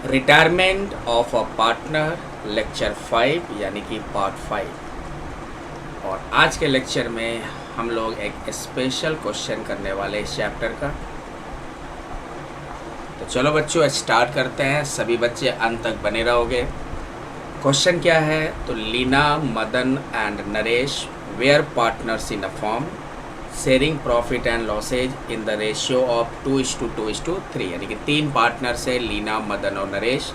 Retirement of a partner lecture 5 यानी कि part 5। और आज के लेक्चर में हम लोग एक स्पेशल क्वेश्चन करने वाले इस चैप्टर का। तो चलो बच्चों स्टार्ट करते हैं, सभी बच्चे अंत तक बने रहोगे। क्वेश्चन क्या है? तो Leena, Madan and Naresh were partners in a form sharing profit and losses in the ratio of 2:2:3, यानी कि 3 पार्टनर्स है लीना, मदन और नरेश।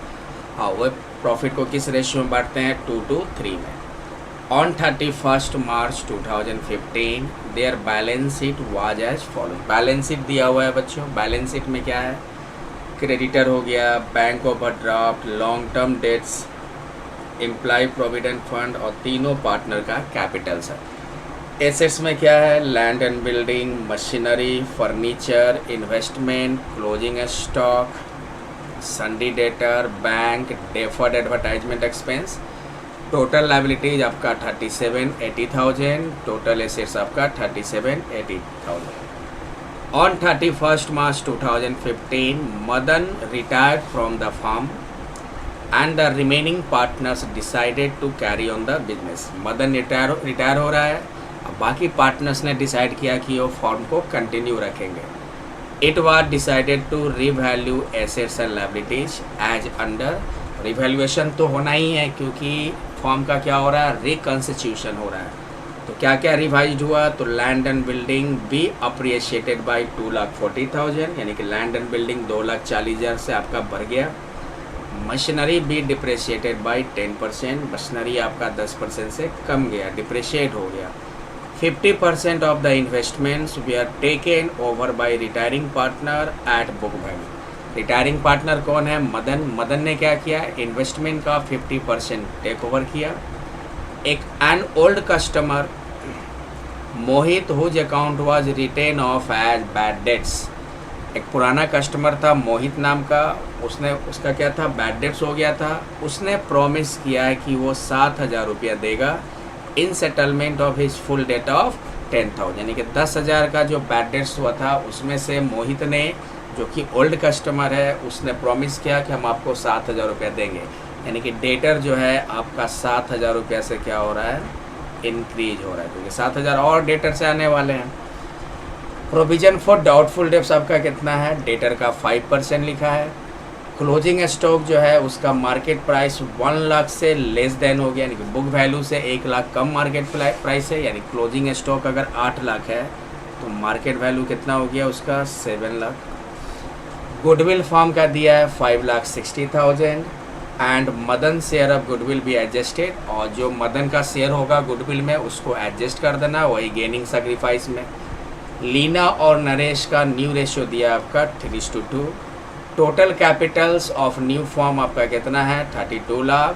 हाँ, वो प्रॉफिट को किस रेशियो में बांटते हैं? 2:3 में। On 31 March 2015 there balance sheet was as follow. Balance sheet दिया हुआ है बच्चों। बैलेंस शीट में क्या है? क्रेडिटर हो गया, bank overdraft, long term debts, employ provident fund और तीनों पार्टनर का कैपिटल्स है। एसेट्स में क्या है? Land and building, machinery, furniture, investment, closing stock, sundry debtor, bank, deferred advertisement expense. Total liabilities आपका 3780,000, टोटल एसेट्स आपका 3780,000। On 31 March 2015 Madan retired from the firm and the remaining partners decided to carry on the business. Madan retire हो रहा है, अब बाकी partners ने decide किया कि वो फॉर्म को कंटिन्यू रखेंगे। It was decided to revalue assets and liabilities as under. Revaluation तो होना ही है क्योंकि फॉर्म का क्या हो रहा है? रिकंस्टिट्यूशन हो रहा है। तो क्या क्या रिवाइज हुआ? तो land and building be appreciated by 2,40,000, यानी कि लैंड एंड बिल्डिंग 2,40,000 से आपका बढ़ गया। मशीनरी बी डिप्रेशिएटेड बाई 10%, मशीनरी आपका 10% से कम गया, डिप्रेशिएट हो गया। 50% of the investments were taken over by retiring partner at book value। Retiring partner कौन है? मदन। मदन ने क्या किया? इन्वेस्टमेंट का 50% टेक ओवर किया। एक an old customer Mohit whose account was written off as bad debts. एक पुराना कस्टमर था मोहित नाम का, उसका क्या था? बैड डेट्स हो गया था। उसने प्रॉमिस किया है कि वो 7,000 रुपया देगा in settlement of his full debt of 10,000, यानी कि 10,000 का जो बैड डेट्स हुआ था उसमें से मोहित ने, जो कि ओल्ड कस्टमर है, उसने प्रॉमिस किया कि हम आपको 7,000 रुपया देंगे। यानी कि डेटर जो है आपका 7,000 रुपया से क्या हो रहा है? इंक्रीज हो रहा है, क्योंकि 7,000 और डेटर से आने वाले हैं। प्रोविजन फॉर डाउटफुल डेट्स आपका कितना है? डेटर का 5% लिखा है। क्लोजिंग स्टॉक जो है उसका मार्केट प्राइस 1 लाख से लेस देन हो गया, यानी कि बुक वैल्यू से 1 लाख कम मार्केट प्राइस है। यानी क्लोजिंग स्टॉक अगर 8 लाख है तो मार्केट वैल्यू कितना हो गया उसका? 7 लाख। गुडविल फॉर्म का दिया है 5,60,000 and Madan share of goodwill भी एडजस्टेड, और जो मदन का शेयर होगा गुडविल में उसको एडजस्ट कर देना, वही गेनिंग सेक्रीफाइस में। लीना और नरेश का न्यू रेशियो दिया आपका 3:2। Total Capitals of new form आपका कितना है? 32 लाख,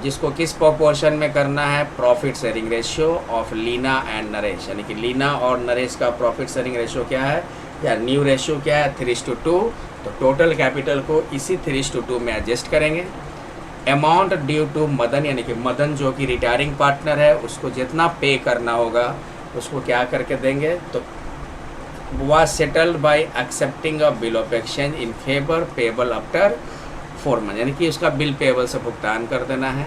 जिसको किस प्रोपोर्शन में करना है? Profit sharing ratio of Leena and Naresh, यानी कि लीना और नरेश का प्रॉफिट शेयरिंग रेशियो क्या है या न्यू रेशियो क्या है? 3:2। तो टोटल कैपिटल को इसी 3:2 में एडजस्ट करेंगे। अमाउंट ड्यू टू मदन, यानी कि मदन जो कि रिटायरिंग पार्टनर है उसको जितना पे करना होगा उसको क्या करके देंगे? तो was settled by accepting a bill of exchange in favor payable after 4 months, यानी कि उसका बिल पेबल से भुगतान कर देना है।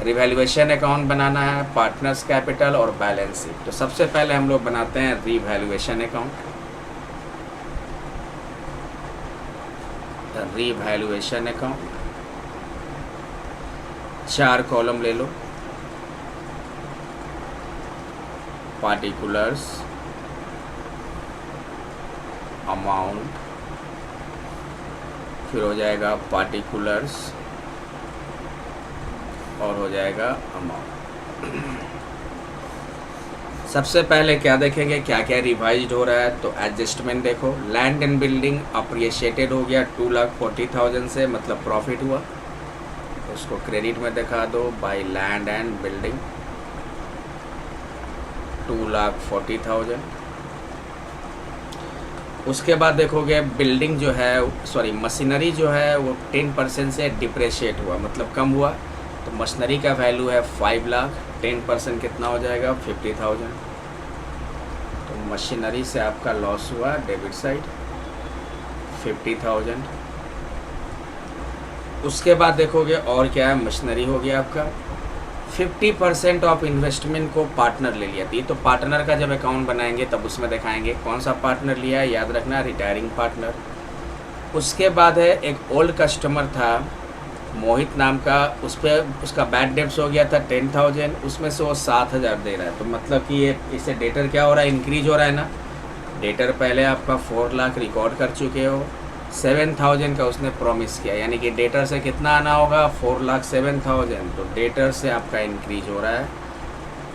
रिवैल्यूएशन अकाउंट बनाना है, पार्टनर्स कैपिटल और बैलेंस शीट। तो सबसे पहले हम लोग बनाते हैं revaluation account. Revaluation account 4 column ले लो। पार्टिकुलर्स, अमाउंट, फिर हो जाएगा पार्टिकुलर्स और हो जाएगा अमाउंट। सबसे पहले क्या देखेंगे? क्या क्या रिवाइज्ड हो रहा है? तो एडजस्टमेंट देखो। लैंड एंड बिल्डिंग अप्रिशिएटेड हो गया 2,40,000 से, मतलब प्रॉफिट हुआ, उसको क्रेडिट में दिखा दो बाय लैंड एंड बिल्डिंग 2,40,000। उसके बाद देखोगे बिल्डिंग जो है, सॉरी मशीनरी जो है वो 10% से डिप्रेशिएट हुआ, मतलब कम हुआ। तो मशीनरी का वैल्यू है 5 लाख, 10% कितना हो जाएगा? 50,000। तो मशीनरी से आपका लॉस हुआ डेबिट साइड 50,000। उसके बाद देखोगे और क्या है, मशीनरी हो गया आपका। 50% ऑफ इन्वेस्टमेंट को पार्टनर ले लिया थी, तो पार्टनर का जब अकाउंट बनाएंगे तब उसमें दिखाएंगे कौन सा पार्टनर लिया है, याद रखना रिटायरिंग पार्टनर। उसके बाद है एक ओल्ड कस्टमर था मोहित नाम का, उस पर उसका बैड डेब्ट्स हो गया था 10,000, उसमें से वो 7,000 दे रहा है। तो मतलब कि ये इससे डेटर क्या हो रहा है, इंक्रीज हो रहा है ना। डेटर पहले आपका 4 लाख रिकॉर्ड कर चुके हो, 7,000 का उसने प्रॉमिस किया, यानी कि डेटर से कितना आना होगा, 4,07,000। तो डेटर से आपका इंक्रीज हो रहा है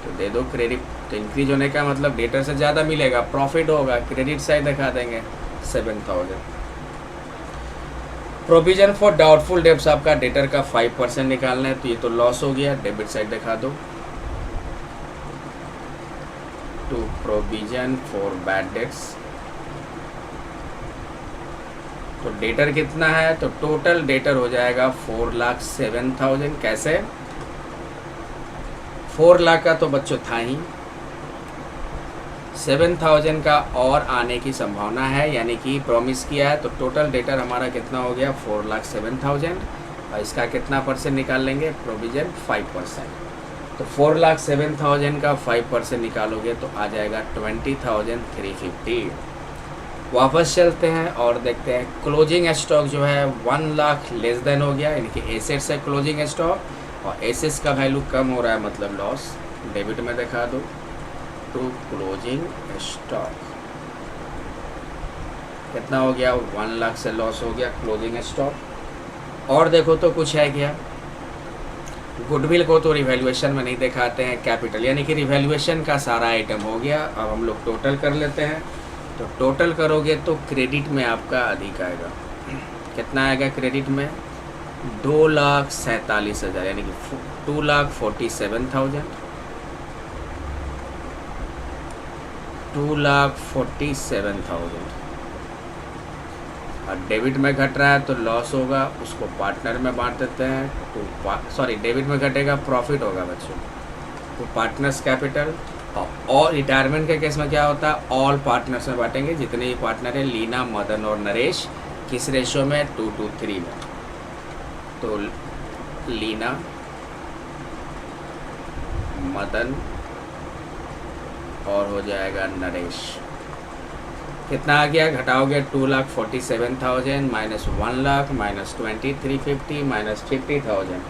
तो दे दो क्रेडिट। तो इंक्रीज होने का मतलब डेटर से ज़्यादा मिलेगा, प्रॉफिट होगा, क्रेडिट साइड दिखा देंगे 7,000। प्रोविजन फॉर डाउटफुल डेब्ट्स आपका डेटर का 5% निकालना है, तो ये तो लॉस हो गया, डेबिट साइड दिखा दो। To provision for bad debts, तो डेटर कितना है, तो टोटल डेटर हो जाएगा 4,07,000। कैसे, 4 लाख का तो बच्चों था ही, 7,000 का और आने की संभावना है, यानी कि प्रॉमिस किया है। तो टोटल डेटर हमारा कितना हो गया, 4,07,000, और इसका कितना परसेंट निकाल लेंगे, प्रोविजन 5%। तो 4,07,000 का 5% निकालोगे तो आ जाएगा 20,350। वापस चलते हैं और देखते हैं क्लोजिंग स्टॉक जो है 1 लाख लेस देन हो गया, यानी कि एसेट्स है क्लोजिंग स्टॉक, और एसेट्स का वैल्यू कम हो रहा है मतलब लॉस। डेबिट में दिखा दो टू क्लोजिंग स्टॉक, कितना हो गया, 1 लाख से लॉस हो गया क्लोजिंग स्टॉक। और देखो तो कुछ है क्या, गुडविल को तो रिवैल्यूएशन में नहीं दिखाते हैं, कैपिटल यानी कि रिवैल्यूएशन का सारा आइटम हो गया। अब हम लोग टोटल कर लेते हैं, तो टोटल करोगे तो क्रेडिट में आपका अधिक आएगा, कितना आएगा क्रेडिट में, 2,47,000, यानी कि 2,47,000, 2,47,000। और डेबिट में घट रहा है तो लॉस होगा, उसको पार्टनर में बांट देते हैं। तो डेबिट में घटेगा, प्रॉफिट होगा बच्चों, तो पार्टनर्स कैपिटल। और रिटायरमेंट के केस में क्या होता है, ऑल पार्टनर्स में बांटेंगे, जितने भी पार्टनर हैं, लीना, मदन और नरेश, किस रेशो में, 2:3 में। तो लीना, मदन और हो जाएगा नरेश, कितना आ गया, घटाओगे 2,47,000 माइनस 1 लाख माइनस 2350 माइनस 50,000,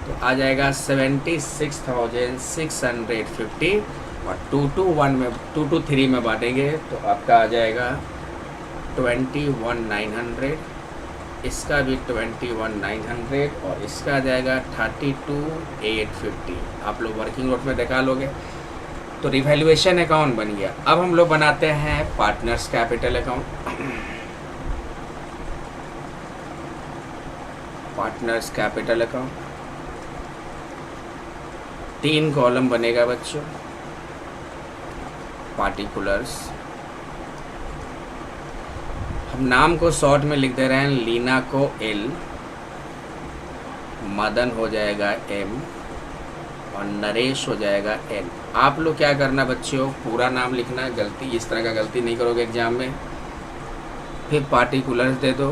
तो आ जाएगा 76,650। और 2-3 में बांटेंगे तो आपका आ जाएगा 21,900, इसका भी 21,900, और इसका आ जाएगा 32,850। आप लोग वर्किंग नोट में दिखा लोगे। तो रिवैल्यूएशन अकाउंट बन गया। अब हम लोग बनाते हैं partners capital account. Partners capital account 3 column बनेगा बच्चों। पार्टिकुलर्स, हम नाम को शॉर्ट में लिख दे रहे हैं, लीना को L, मदन हो जाएगा M, और नरेश हो जाएगा N। आप लोग क्या करना बच्चों, पूरा नाम लिखना है, गलती इस तरह का गलती नहीं करोगे एग्जाम में। फिर पार्टिकुलर्स दे दो।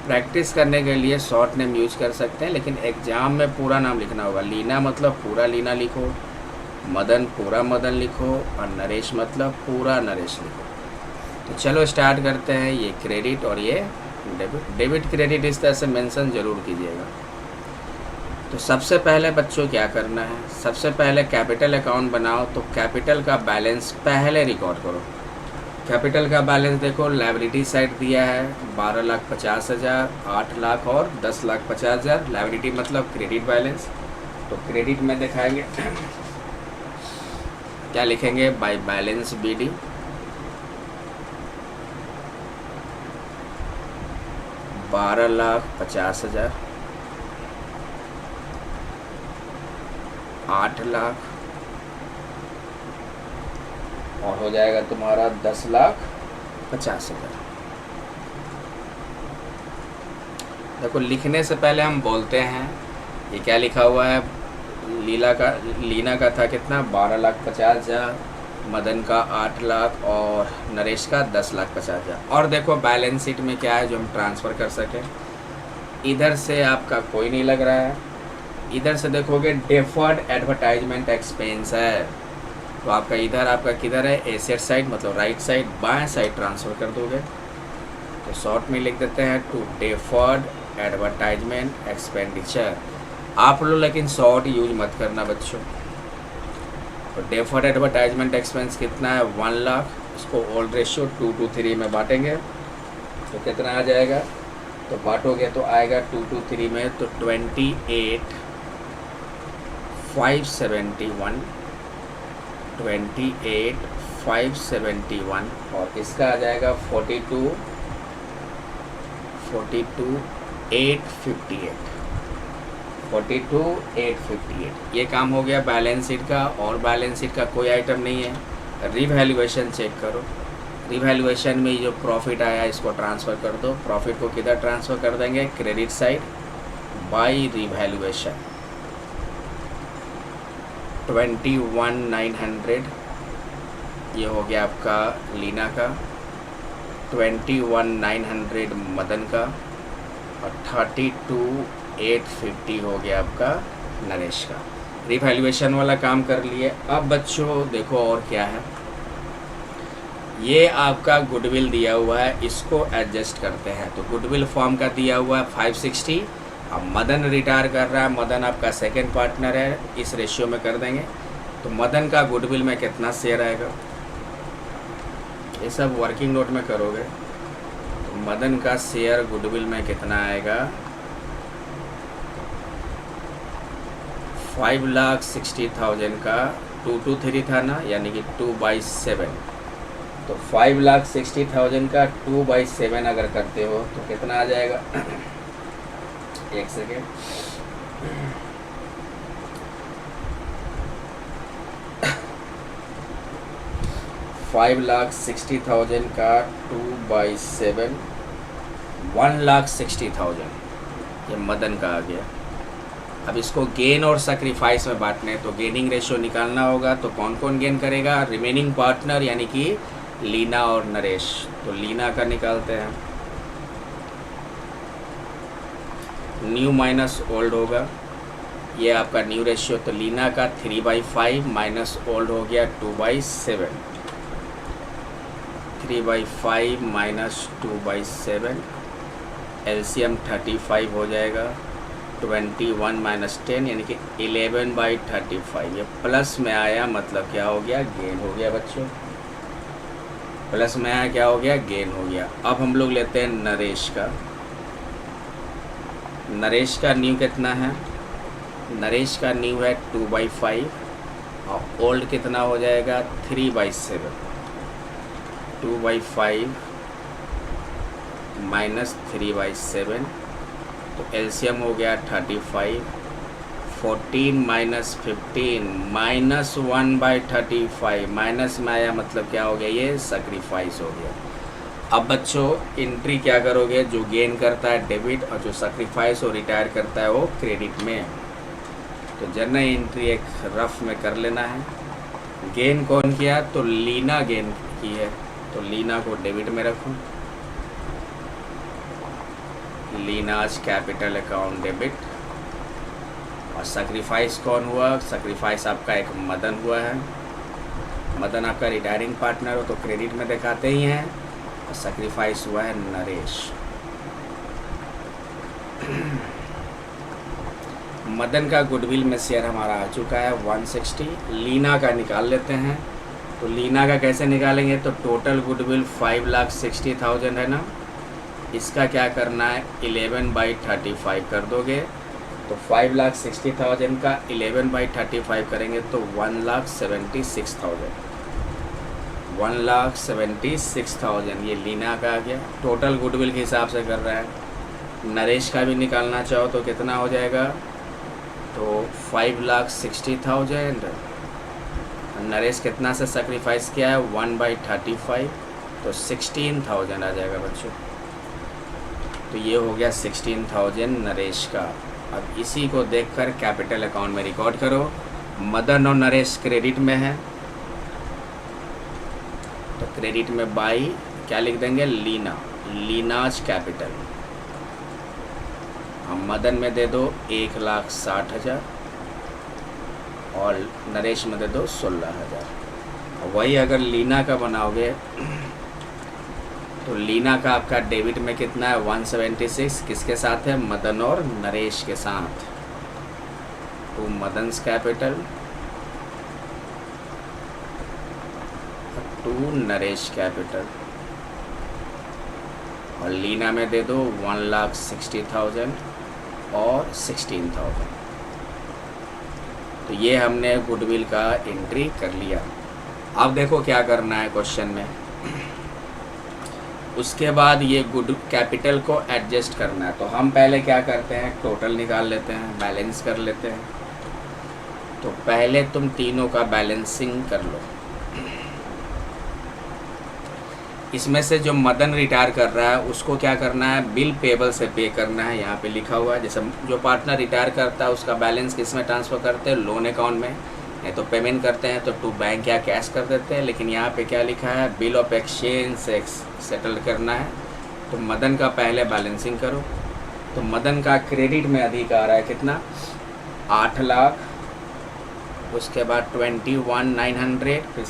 प्रैक्टिस करने के लिए शॉर्ट नेम यूज कर सकते हैं, लेकिन एग्जाम में पूरा नाम लिखना होगा। लीना मतलब पूरा लीना लिखो, मदन पूरा मदन लिखो, और नरेश मतलब पूरा नरेश लिखो। तो चलो स्टार्ट करते हैं। ये क्रेडिट और ये डेबिट। डेबिट क्रेडिट इस तरह से मेंशन जरूर कीजिएगा। तो सबसे पहले बच्चों क्या करना है, सबसे पहले कैपिटल अकाउंट बनाओ। तो कैपिटल का बैलेंस पहले रिकॉर्ड करो। कैपिटल का बैलेंस देखो, लायबिलिटी साइड दिया है 12,50,000, 8 लाख और 10,50,000। लायबिलिटी मतलब क्रेडिट बैलेंस। तो क्रेडिट में दिखाएंगे क्या लिखेंगे, बाय बैलेंस BD, 12,50,000, 8 लाख, और हो जाएगा तुम्हारा 10,50,000। देखो लिखने से पहले हम बोलते हैं ये क्या लिखा हुआ है। लीना का था कितना, 12,50,000, मदन का 8 लाख और नरेश का 10,50,000। और देखो बैलेंस शीट में क्या है जो हम ट्रांसफ़र कर सकें। इधर से आपका कोई नहीं लग रहा है, इधर से देखोगे डेफर्ड एडवर्टाइजमेंट एक्सपेंस है, तो आपका इधर आपका किधर है, एसेट साइड मतलब राइट साइड, बाएं साइड ट्रांसफ़र कर दोगे। तो शॉर्ट में लिख देते हैं टू डेफर्ड एडवर्टाइजमेंट एक्सपेंडिचर। आप लोग लेकिन शॉर्ट यूज मत करना बच्चों। तो डेफर्ड एडवर्टाइजमेंट एक्सपेंस कितना है, 1 लाख। इसको ओल्ड रेशियो 2:3 में बांटेंगे तो कितना आ जाएगा, तो बांटोगे तो आएगा 2:3 में, तो 28,571 और इसका आ जाएगा 42,858। ये काम हो गया बैलेंस शीट का। और बैलेंस शीट का कोई आइटम नहीं है। रिवैल्यूएशन चेक करो, रिवैल्यूएशन में जो प्रॉफिट आया इसको ट्रांसफ़र कर दो। प्रॉफिट को किधर ट्रांसफ़र कर देंगे, क्रेडिट साइड बाय रिवैल्यूएशन। 21,900 ये हो गया आपका लीना का, 21,900 मदन का और 32,850 हो गया आपका नरेश का। रिवैल्यूएशन वाला काम कर लिए। अब बच्चों देखो और क्या है, ये आपका गुडविल दिया हुआ है, इसको एडजस्ट करते हैं। तो गुडविल फॉर्म का दिया हुआ है 560। अब मदन रिटायर कर रहा है, मदन आपका सेकंड पार्टनर है, इस रेशियो में कर देंगे। तो मदन का गुडविल में कितना शेयर आएगा, ये सब वर्किंग नोट में करोगे। तो मदन का शेयर गुडविल में कितना आएगा, 5,60,000 का 223 था ना, यानी कि 2/7। तो 5,60,000 का 2/7 अगर करते हो तो कितना आ जाएगा, एक सेकेंड, $5,60,000 का 2/7 $1,60,000 ये मदन का आ गया। अब इसको गेन और सैक्रिफाइस में बांटने हैं, तो गेनिंग रेशियो निकालना होगा। तो कौन कौन गेन करेगा, रिमेनिंग पार्टनर यानी कि लीना और नरेश। तो लीना का निकालते हैं, न्यू माइनस ओल्ड होगा, ये आपका न्यू रेशियो। तो लीना का 3/5 माइनस ओल्ड हो गया 2/7, 3/5 माइनस 2/7, एलसीएम 35 हो जाएगा। 21 माइनस 10 यानी कि 11/35। ये प्लस में आया मतलब क्या हो गया, गेन हो गया बच्चों। प्लस में आया क्या हो गया, गेन हो गया। अब हम लोग लेते हैं नरेश का। नरेश का न्यू कितना है, नरेश का न्यू है 2/5 और ओल्ड कितना हो जाएगा 3/7। 2/5 माइनस 3/7 तो एलसीएम हो गया 35। 14 माइनस 15 माइनस 1/35, माइनस में आया मतलब क्या हो गया, ये सैक्रिफाइस हो गया। अब बच्चों एंट्री क्या करोगे, जो गेन करता है डेबिट और जो सैक्रिफाइस और रिटायर करता है वो क्रेडिट में। तो जर्नल एंट्री एक रफ में कर लेना है। गेन कौन किया, तो लीना गेन की है, तो लीना को डेबिट में रखूँ। लीनाज कैपिटल अकाउंट डेबिट। और सैक्रिफाइस कौन हुआ, सैक्रिफाइस आपका एक मदन हुआ है। मदन आपका रिटायरिंग पार्टनर हो तो क्रेडिट में दिखाते ही हैं। और सैक्रिफाइस हुआ है नरेश। मदन का गुडविल में शेयर हमारा आ चुका है 160। लीना का निकाल लेते हैं। तो लीना का कैसे निकालेंगे, तो टोटल गुडविल 5,60,000 है ना, इसका क्या करना है 11/35 कर दोगे। तो 5,60,000 का 11/35 करेंगे तो 1,76,000। 1,76,000 ये लीना का आ गया। टोटल गुडविल के हिसाब से कर रहा है। नरेश का भी निकालना चाहो तो कितना हो जाएगा, तो 5,60,000। नरेश कितना से सेक्रीफाइस किया है 1/35 तो 16,000 आ जाएगा बच्चों। तो ये हो गया 16,000 नरेश का। अब इसी को देखकर कैपिटल अकाउंट में रिकॉर्ड करो। मदन और नरेश क्रेडिट में है, क्रेडिट में बाई क्या लिख देंगे, लीना, लीनाज कैपिटल। हम मदन में दे दो 1,60,000 और नरेश में दे दो 16,000। वही अगर लीना का बनाओगे तो लीना का आपका डेबिट में कितना है 176, किसके साथ है, मदन और नरेश के साथ। तो मदन्स कैपिटल टू नरेश कैपिटल, और लीना में दे दो 1,60,000 और 16,000। तो ये हमने गुडविल का एंट्री कर लिया। अब देखो क्या करना है क्वेश्चन में, उसके बाद ये गुड कैपिटल को एडजस्ट करना है। तो हम पहले क्या करते हैं, टोटल निकाल लेते हैं, बैलेंस कर लेते हैं। तो पहले तुम तीनों का बैलेंसिंग कर लो। इसमें से जो मदन रिटायर कर रहा है उसको क्या करना है, बिल पेबल से पे करना है। यहाँ पे लिखा हुआ है, जैसे जो पार्टनर रिटायर करता है उसका बैलेंस किस में ट्रांसफ़र करते हैं, लोन अकाउंट में, नहीं तो पेमेंट करते हैं तो टू बैंक या कैश कर देते हैं। लेकिन यहाँ पे क्या लिखा है, बिल ऑफ एक्सचेंज से सेटल करना है। तो मदन का पहले बैलेंसिंग करो। तो मदन का क्रेडिट में अधिक आ रहा है कितना, 8 लाख, उसके बाद 21,900, फिर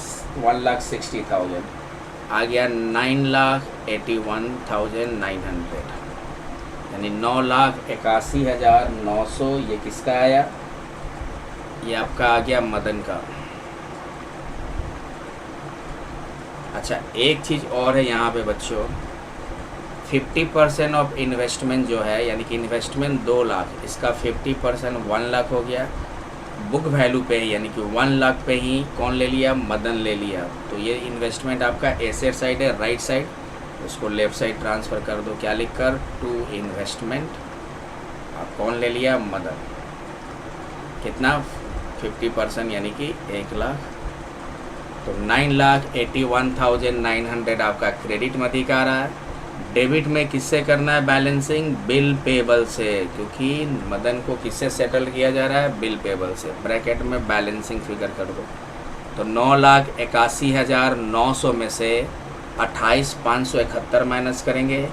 1,60,000 आ गया, 9,81,900, यानी 9,81,900। ये किसका आया, ये आपका आ गया मदन का। अच्छा, एक चीज़ और है यहाँ पे बच्चों, 50% ऑफ इन्वेस्टमेंट जो है, यानी कि इन्वेस्टमेंट 2 लाख, इसका 50% 1 लाख हो गया। बुक वैल्यू पे ही, यानी कि 1 लाख पे ही कौन ले लिया, मदन ले लिया। तो ये इन्वेस्टमेंट आपका एसेट साइड है, राइट साइड, उसको लेफ़्ट साइड ट्रांसफ़र कर दो, क्या लिख कर, टू इन्वेस्टमेंट। आप कौन ले लिया, मदन। कितना, 50%, यानी कि 1 लाख। तो 9,81,900 आपका क्रेडिट में अधिक आ रहा है। डेबिट में किससे करना है बैलेंसिंग, बिल पेबल से, क्योंकि मदन को किससे सेटल किया जा रहा है, बिल पेबल से। ब्रैकेट में बैलेंसिंग फिगर कर दो। तो 9,81,900 में से 28,571 माइनस करेंगे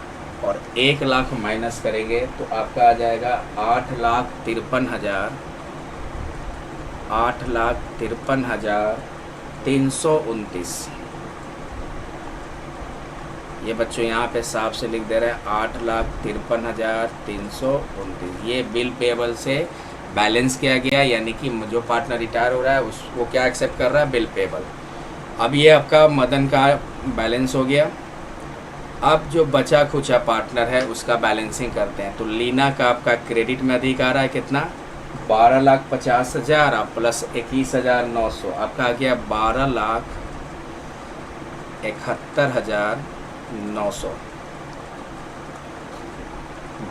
और 1 लाख माइनस करेंगे तो आपका आ जाएगा 8,53,329। ये बच्चों यहाँ पे साफ से लिख दे रहे हैं 8,53,329। ये बिल पेबल से बैलेंस किया गया, यानी कि जो पार्टनर रिटायर हो रहा है उसको क्या एक्सेप्ट कर रहा है, बिल पेबल। अब ये आपका मदन का बैलेंस हो गया। अब जो बचा खुचा पार्टनर है उसका बैलेंसिंग करते हैं। तो लीना का आपका क्रेडिट में अधिक आ रहा है कितना, 12,50,000 प्लस 21,900, आपका आ गया 12,71,900।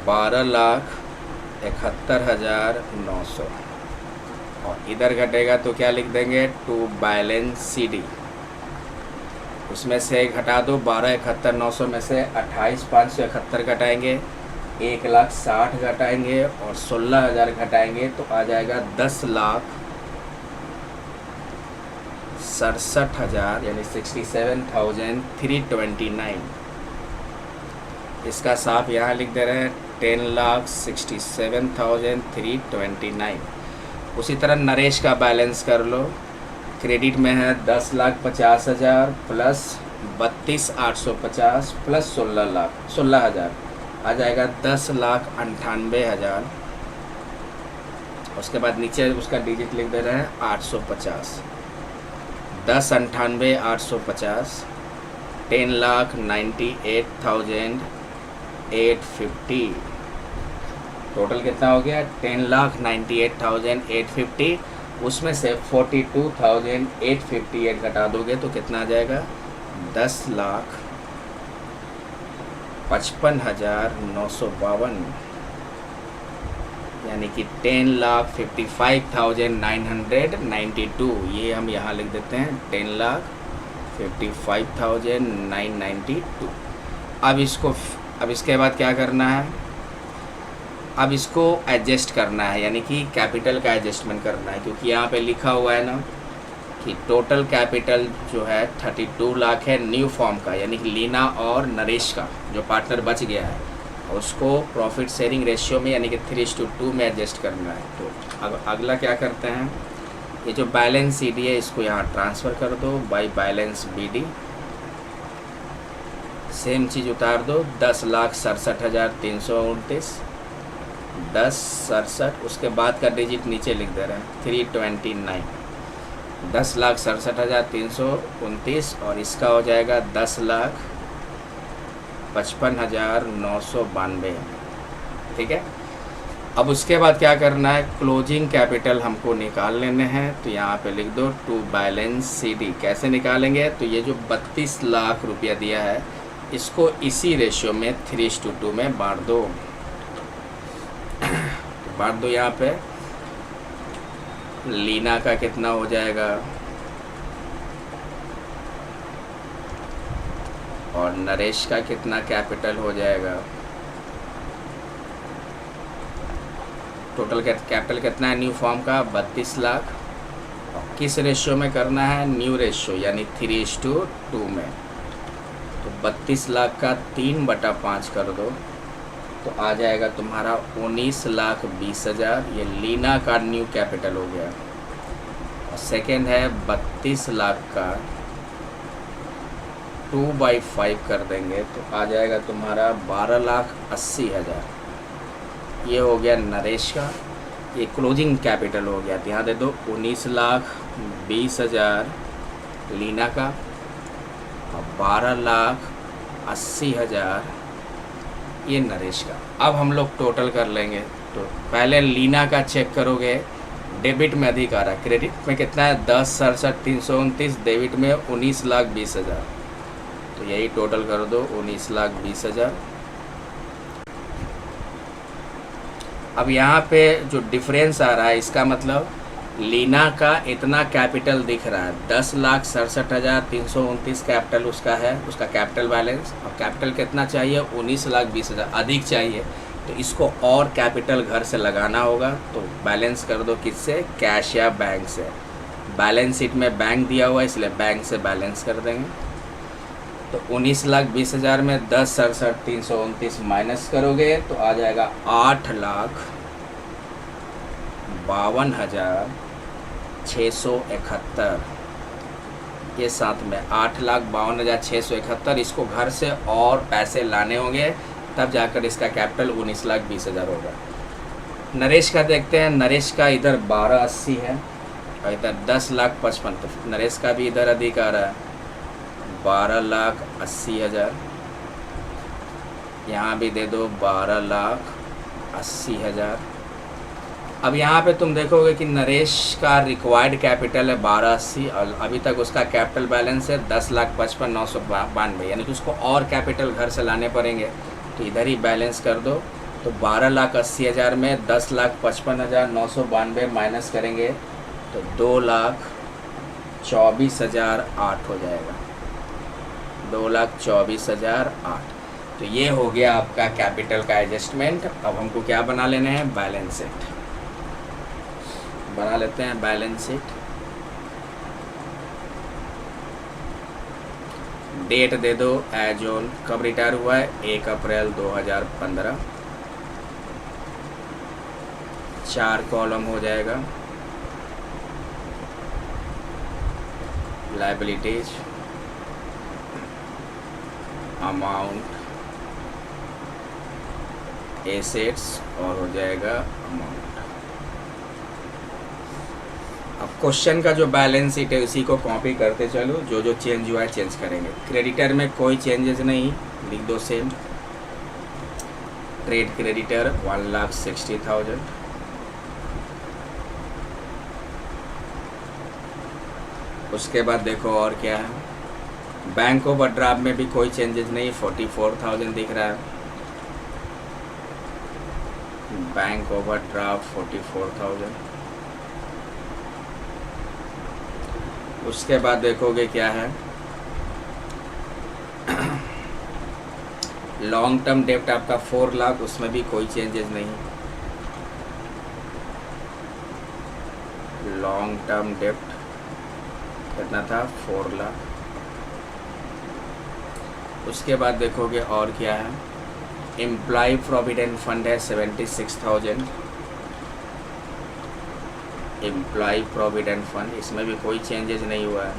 12,71,900 और इधर घटेगा तो क्या लिख देंगे, टू बैलेंस CD। उसमें से घटा दो, 12,71,900 में से 28,571 घटाएंगे, 1,60,000 घटाएंगे और 16,000 घटाएंगे तो आ जाएगा 10,67,000, यानी 67,329। इसका साफ यहाँ लिख दे रहे हैं 10,67,329। उसी तरह नरेश का बैलेंस कर लो। क्रेडिट में है 10,50,000 प्लस 32,850 प्लस 16,000 आ जाएगा 10,98,000। उसके बाद नीचे उसका डिजिट लिख दे रहे हैं 850, 10,98,850, 10,98,850। टोटल कितना हो गया, 10,98,850। उसमें से 42,858 घटा दोगे तो कितना आ जाएगा, 10,55,952, यानी कि 10,55,992। ये हम यहाँ लिख देते हैं 10,55,992। अब इसके बाद क्या करना है, अब इसको एडजस्ट करना है, यानी कि कैपिटल का एडजस्टमेंट करना है, क्योंकि यहाँ पे लिखा हुआ है ना कि टोटल कैपिटल जो है 32 लाख है न्यू फॉर्म का, यानी कि लीना और नरेश का जो पार्टनर बच गया है उसको प्रॉफिट शेयरिंग रेशियो में यानी कि 3:2 में एडजस्ट करना है। तो अब अगला क्या करते हैं, ये जो बैलेंस सी डी है इसको यहाँ ट्रांसफ़र कर दो by balance B D, same चीज़ उतार दो 10,67,329, 10,67, उसके बाद का डिजिट नीचे लिख दे रहे हैं 329, 10,67,329 और इसका हो जाएगा 10,55,992। ठीक है, अब उसके बाद क्या करना है, क्लोजिंग कैपिटल हमको निकाल लेने हैं। तो यहाँ पे लिख दो टू बैलेंस सी डी। कैसे निकालेंगे, तो ये जो 32 लाख रुपया दिया है इसको इसी रेशियो में 3:2 में बांट दो। बांट दो यहाँ पे, लीना का कितना हो जाएगा और नरेश का कितना कैपिटल हो जाएगा। टोटल कैपिटल कितना है न्यू फॉर्म का 32 लाख। किस रेशियो में करना है, न्यू रेशियो यानी 3:2 में। तो 32 लाख का 3/5 कर दो तो आ जाएगा तुम्हारा 19,20,000। ये लीना का न्यू कैपिटल हो गया। और सेकेंड है 32 लाख का 2/5 कर देंगे तो आ जाएगा तुम्हारा 12,80,000। ये हो गया नरेश का, ये क्लोजिंग कैपिटल हो गया। ध्यान दे दो 19,20,000 लीना का और 12,80,000 ये नरेश का। अब हम लोग टोटल कर लेंगे। तो पहले लीना का चेक करोगे, डेबिट में अधिक आ रहा है, क्रेडिट में कितना है 10,67,329, डेबिट में 19,20,000। तो यही टोटल कर दो 19,20,000। अब यहाँ पे जो डिफरेंस आ रहा है इसका मतलब लीना का इतना कैपिटल दिख रहा है 10,67,329 कैपिटल उसका है, उसका कैपिटल बैलेंस। और कैपिटल कितना चाहिए 19,20,000 अधिक चाहिए। तो इसको और कैपिटल घर से लगाना होगा। तो बैलेंस कर दो किससे, कैश या बैंक से। बैलेंस शीट में बैंक दिया हुआ है इसलिए बैंक से बैलेंस कर देंगे। तो 19,20,000 में 10,67,329 माइनस करोगे तो आ जाएगा 8,52,671। ये साथ में 8,52,671। इसको घर से और पैसे लाने होंगे तब जाकर इसका कैपिटल 19,20,000 होगा। नरेश का देखते हैं, नरेश का इधर 12,80 है और इधर 10,55,000। तो नरेश का भी इधर अधिक आ रहा है 12,80,000। यहाँ भी दे दो 12,80,000। अब यहाँ पे तुम देखोगे कि नरेश का रिक्वायर्ड कैपिटल है 12,80 और अभी तक उसका कैपिटल बैलेंस है 10,55,992, यानी कि उसको और कैपिटल घर से लाने पड़ेंगे। तो इधर ही बैलेंस कर दो। तो 12,80,000 में 10,55,992 माइनस करेंगे तो 2,24,008 हो जाएगा, 2,24,008। तो ये हो गया आपका कैपिटल का एडजस्टमेंट। अब हमको क्या बना लेने हैं, बैलेंस शीट बना लेते हैं। बैलेंस शीट डेट दे दो एज ऑन, कब रिटायर हुआ है 1 अप्रैल 2015। 4 कॉलम हो जाएगा। लायबिलिटीज, अमाउंट, एसेट्स और हो जाएगा अमाउंट। अब क्वेश्चन का जो बैलेंस शीट है उसी को कॉपी करते चलो, जो जो चेंज हुआ है चेंज करेंगे। क्रेडिटर में कोई चेंजेस नहीं, लिख दो सेम। Trade creditor 1,60,000। उसके बाद देखो और क्या है, बैंक ओवरड्राफ्ट में भी कोई चेंजेस नहीं, 44,000 दिख रहा है। Bank overdraft 44,000। उसके बाद देखोगे क्या है, लॉन्ग टर्म डेप्ट आपका 4 लाख, उसमें भी कोई चेंजेस नहीं। लॉन्ग टर्म डेप्ट कितना था 4 लाख। उसके बाद देखोगे और क्या है, एम्प्लॉय प्रोविडेंट फंड है 76,000। एम्प्लॉय प्रोविडेंट फंड, इसमें भी कोई चेंजेस नहीं हुआ है।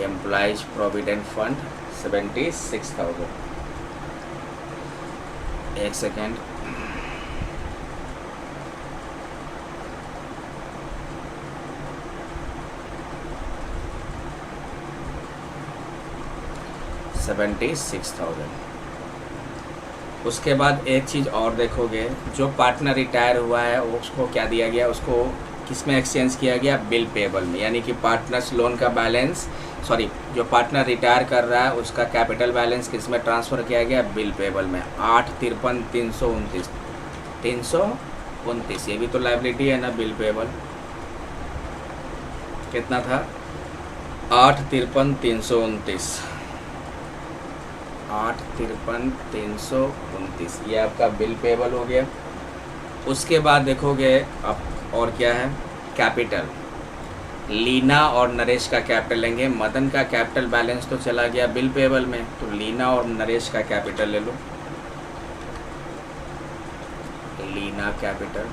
Employees provident fund 76,000। एक सेकेंड, $76,000। उसके बाद एक चीज़ और देखोगे, जो पार्टनर रिटायर हुआ है उसको क्या दिया गया, उसको किस में एक्सचेंज किया गया, बिल पेबल में। यानी कि पार्टनर्स लोन का बैलेंस, सॉरी, जो पार्टनर रिटायर कर रहा है उसका कैपिटल बैलेंस किस में ट्रांसफ़र किया गया, बिल पेबल में। 8-53-329, ये भी तो लायबिलिटी है ना, बिल पेबल। कितना था, 8-53-329, 8-53-329, ये आपका बिल पेबल हो गया। उसके बाद देखोगे अब और क्या है, कैपिटल। लीना और नरेश का कैपिटल लेंगे। मदन का कैपिटल बैलेंस तो चला गया बिल पेबल में, तो लीना और नरेश का कैपिटल ले लो। लीना कैपिटल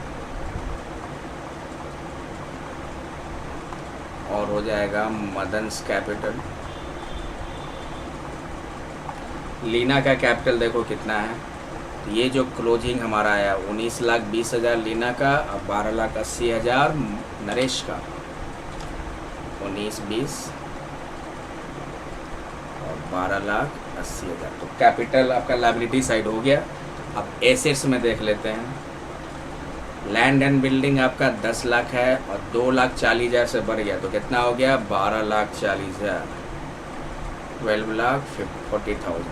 और हो जाएगा मदन्स कैपिटल। लीना का कैपिटल देखो कितना है, तो ये जो क्लोजिंग हमारा आया 19,20,000 लीना का, और 12,80,000 नरेश का। 19-20 और 12,80,000, तो कैपिटल आपका लायबिलिटी साइड हो गया। अब एसेट्स में देख लेते हैं। लैंड एंड बिल्डिंग आपका 10 लाख है और 2,40,000 से बढ़ गया, तो कितना हो गया, 12,40,000, 12,40,000,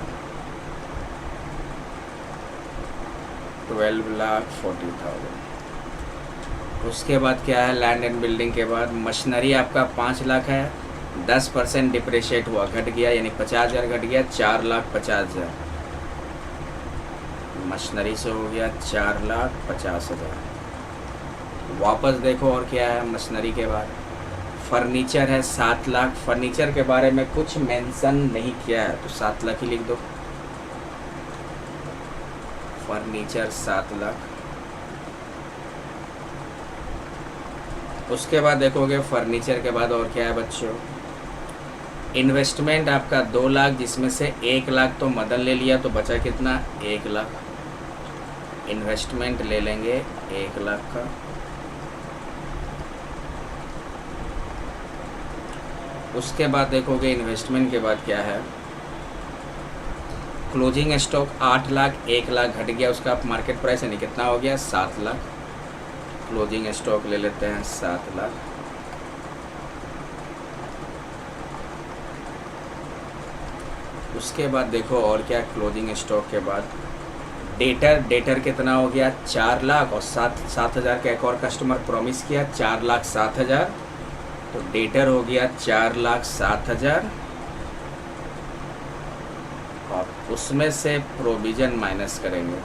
12,40,000। उसके बाद क्या है, लैंड एंड बिल्डिंग के बाद मशीनरी आपका 5 लाख है, 10% डिप्रिशिएट हुआ, घट गया, यानी 50,000 घट गया, 4,50,000। मशीनरी से हो गया 4,50,000। वापस देखो और क्या है मशीनरी के बाद, फर्नीचर है 7 लाख। फर्नीचर के बारे में कुछ मेंशन नहीं किया है, तो 7 लाख ही लिख दो। फर्नीचर 7 लाख। उसके बाद देखोगे फर्नीचर के बाद और क्या है बच्चों, इन्वेस्टमेंट आपका 2 लाख, जिसमें से 1 लाख तो मदन ले लिया, तो बचा कितना, 1 लाख। इन्वेस्टमेंट ले लेंगे 1 लाख का। उसके बाद देखोगे इन्वेस्टमेंट के बाद क्या है, क्लोजिंग स्टॉक 8 लाख, 1 लाख घट गया उसका मार्केट प्राइस, यानी कितना हो गया, 7 लाख। क्लोजिंग स्टॉक ले लेते हैं 7 लाख। उसके बाद देखो और क्या, क्लोजिंग स्टॉक के बाद डेटर कितना हो गया, 4 लाख, और 7,000 का एक और कस्टमर प्रॉमिस किया, 4,07,000, तो डेटर हो गया 4,07,000, और उसमें से प्रोविज़न माइनस करेंगे।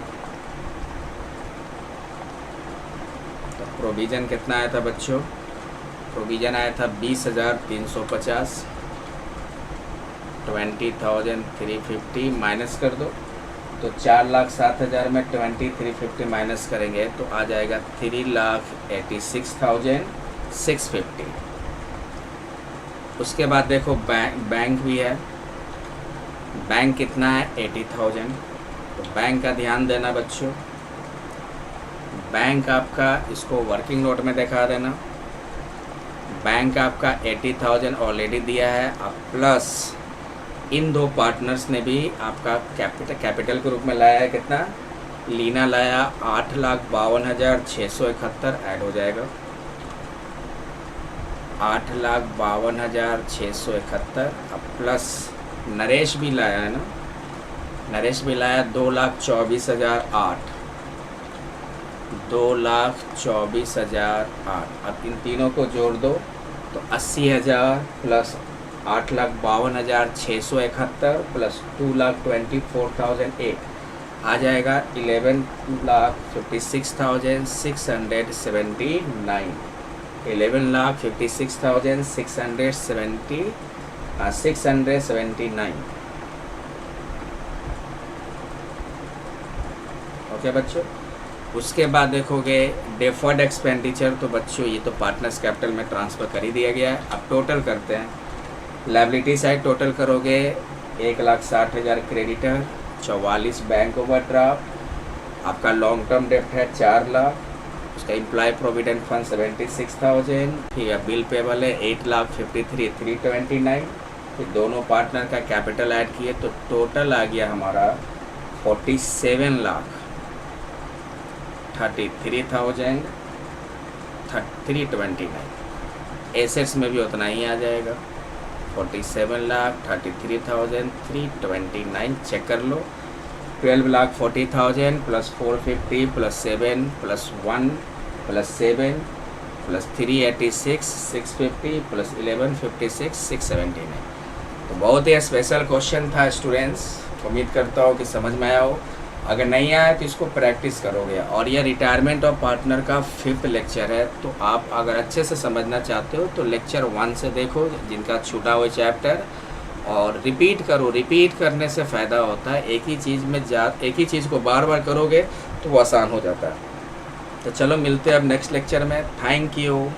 तो प्रोविज़न कितना आया था बच्चों, प्रोविज़न आया था 20,350, 20,350 माइनस कर दो, तो 4,07,000 में 20,350 माइनस करेंगे तो आ जाएगा 3,86,650। उसके बाद देखो बैंक भी है, बैंक कितना है, 80,000। तो बैंक का ध्यान देना बच्चों, बैंक आपका, इसको वर्किंग नोट में दिखा देना। बैंक आपका 80,000 ऑलरेडी दिया है, अब प्लस इन दो पार्टनर्स ने भी आपका कैपिटल के रूप में लाया है, कितना, लीना लाया 8,52,671 ऐड हो जाएगा, 8,52,671। अब प्लस नरेश भी लाया है ना, नरेश भी लाया 2,24,008, 2,24,008। अब इन तीनों को जोड़ दो तो 80,000 प्लस 8,52,671 प्लस 2,24,008 आ जाएगा 11,56,679। 11,56,679। ओके बच्चों, उसके बाद देखोगे डेफर्ड एक्सपेंडिचर, तो बच्चों ये तो पार्टनर्स कैपिटल में ट्रांसफ़र कर ही दिया गया है। अब टोटल करते हैं, लायबिलिटी साइड टोटल करोगे 1,60,000 क्रेडिटर, 44 बैंक ओवरड्राफ्ट, आपका लॉन्ग टर्म डेप्ट है 4 लाख, उसका एम्प्लॉय प्रोविडेंट फंड 76,000, ठीक है, बिल पेबल है 8,53,329, फिर दोनों पार्टनर का कैपिटल ऐड किए तो टोटल आ गया हमारा 47,33,329। एसेट्स में भी उतना ही आ जाएगा, 47,33,329। चेक कर लो, 12,40,000 plus 450 plus 7 plus 1 plus 7 plus 386 650 plus 1156 679। तो बहुत ही स्पेशल क्वेश्चन था स्टूडेंट्स, उम्मीद करता हूँ कि समझ में आया हो। अगर नहीं आया तो इसको प्रैक्टिस करोगे। और यह रिटायरमेंट ऑफ पार्टनर का 5th लेक्चर है, तो आप अगर अच्छे से समझना चाहते हो तो लेक्चर 1 से देखो, जिनका छूटा हुआ चैप्टर, और रिपीट करो। रिपीट करने से फ़ायदा होता है, एक ही चीज़ को बार बार करोगे तो वो आसान हो जाता है। तो चलो मिलते हैं अब नेक्स्ट लेक्चर में। Thank you.